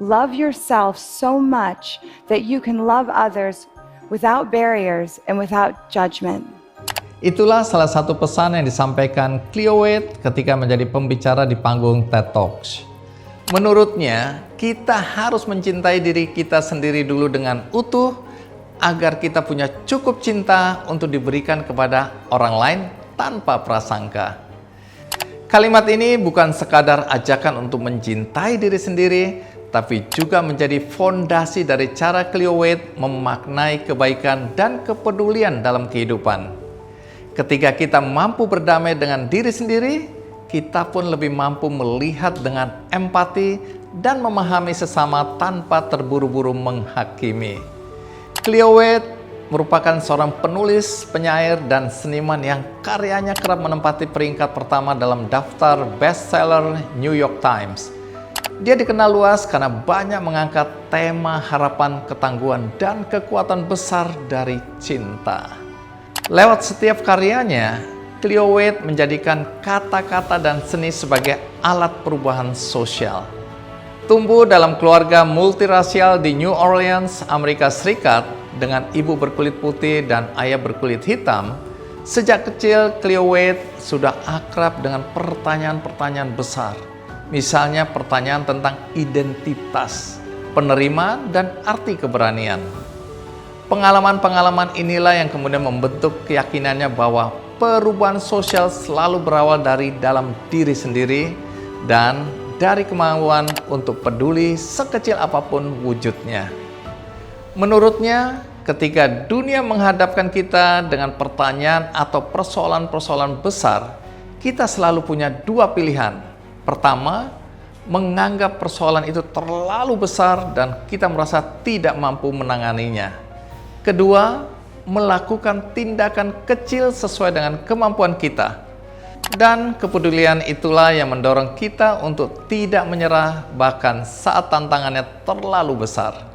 Love yourself so much that you can love others without barriers and without judgment. Itulah salah satu pesan yang disampaikan Cleo Wade ketika menjadi pembicara di panggung TED Talks. Menurutnya, kita harus mencintai diri kita sendiri dulu dengan utuh agar kita punya cukup cinta untuk diberikan kepada orang lain tanpa prasangka. Kalimat ini bukan sekadar ajakan untuk mencintai diri sendiri, tapi juga menjadi fondasi dari cara Cleo Wade memaknai kebaikan dan kepedulian dalam kehidupan. Ketika kita mampu berdamai dengan diri sendiri, kita pun lebih mampu melihat dengan empati dan memahami sesama tanpa terburu-buru menghakimi. Cleo Wade merupakan seorang penulis, penyair, dan seniman yang karyanya kerap menempati peringkat pertama dalam daftar bestseller New York Times. Dia dikenal luas karena banyak mengangkat tema harapan, ketangguhan, dan kekuatan besar dari cinta. Lewat setiap karyanya, Cleo Wade menjadikan kata-kata dan seni sebagai alat perubahan sosial. Tumbuh dalam keluarga multirasial di New Orleans, Amerika Serikat, dengan ibu berkulit putih dan ayah berkulit hitam, sejak kecil Cleo Wade sudah akrab dengan pertanyaan-pertanyaan besar. Misalnya pertanyaan tentang identitas, penerimaan, dan arti keberanian. Pengalaman-pengalaman inilah yang kemudian membentuk keyakinannya bahwa perubahan sosial selalu berawal dari dalam diri sendiri dan dari kemauan untuk peduli sekecil apapun wujudnya. Menurutnya, ketika dunia menghadapkan kita dengan pertanyaan atau persoalan-persoalan besar, kita selalu punya dua pilihan. Pertama, menganggap persoalan itu terlalu besar dan kita merasa tidak mampu menanganinya. Kedua, melakukan tindakan kecil sesuai dengan kemampuan kita. Dan kepedulian itulah yang mendorong kita untuk tidak menyerah bahkan saat tantangannya terlalu besar.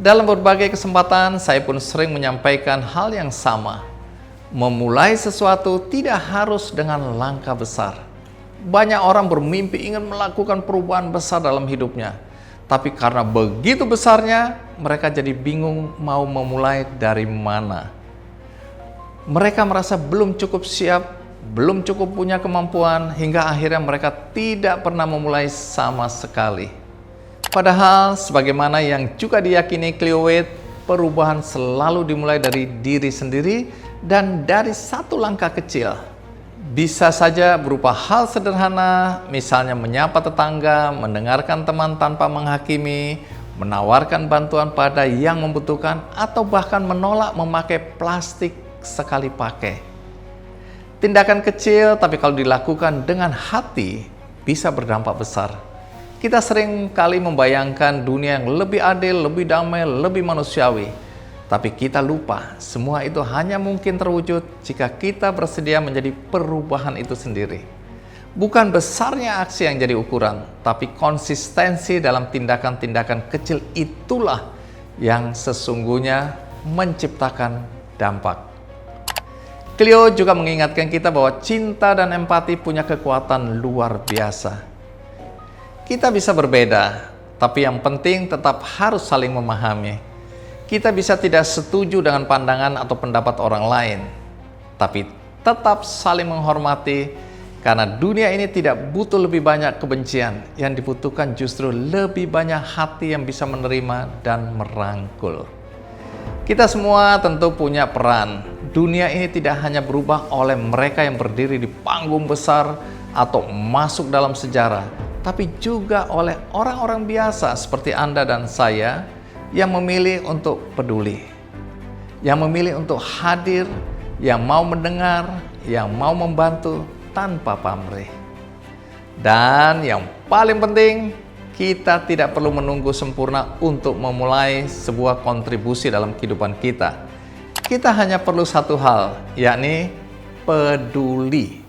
Dalam berbagai kesempatan, saya pun sering menyampaikan hal yang sama. Memulai sesuatu tidak harus dengan langkah besar. Banyak orang bermimpi ingin melakukan perubahan besar dalam hidupnya. Tapi karena begitu besarnya, mereka jadi bingung mau memulai dari mana. Mereka merasa belum cukup siap, belum cukup punya kemampuan, hingga akhirnya mereka tidak pernah memulai sama sekali. Padahal, sebagaimana yang juga diyakini Cleo Wade, perubahan selalu dimulai dari diri sendiri dan dari satu langkah kecil. Bisa saja berupa hal sederhana, misalnya menyapa tetangga, mendengarkan teman tanpa menghakimi, menawarkan bantuan pada yang membutuhkan, atau bahkan menolak memakai plastik sekali pakai. Tindakan kecil, tapi kalau dilakukan dengan hati, bisa berdampak besar. Kita sering kali membayangkan dunia yang lebih adil, lebih damai, lebih manusiawi. Tapi kita lupa, semua itu hanya mungkin terwujud jika kita bersedia menjadi perubahan itu sendiri. Bukan besarnya aksi yang jadi ukuran, tapi konsistensi dalam tindakan-tindakan kecil itulah yang sesungguhnya menciptakan dampak. Cleo juga mengingatkan kita bahwa cinta dan empati punya kekuatan luar biasa. Kita bisa berbeda, tapi yang penting tetap harus saling memahami. Kita bisa tidak setuju dengan pandangan atau pendapat orang lain, tapi tetap saling menghormati, karena dunia ini tidak butuh lebih banyak kebencian, yang dibutuhkan justru lebih banyak hati yang bisa menerima dan merangkul. Kita semua tentu punya peran. Dunia ini tidak hanya berubah oleh mereka yang berdiri di panggung besar atau masuk dalam sejarah, tapi juga oleh orang-orang biasa seperti Anda dan saya, yang memilih untuk peduli, yang memilih untuk hadir, yang mau mendengar, yang mau membantu tanpa pamrih. Dan yang paling penting, kita tidak perlu menunggu sempurna untuk memulai sebuah kontribusi dalam kehidupan kita. Kita hanya perlu satu hal, yakni peduli.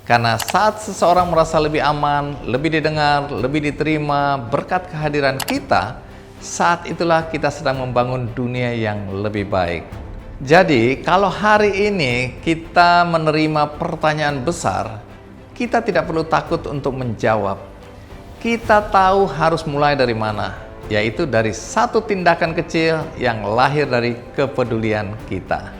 Karena saat seseorang merasa lebih aman, lebih didengar, lebih diterima berkat kehadiran kita, saat itulah kita sedang membangun dunia yang lebih baik. Jadi, kalau hari ini kita menerima pertanyaan besar, kita tidak perlu takut untuk menjawab. kita tahu harus mulai dari mana, yaitu dari satu tindakan kecil yang lahir dari kepedulian kita.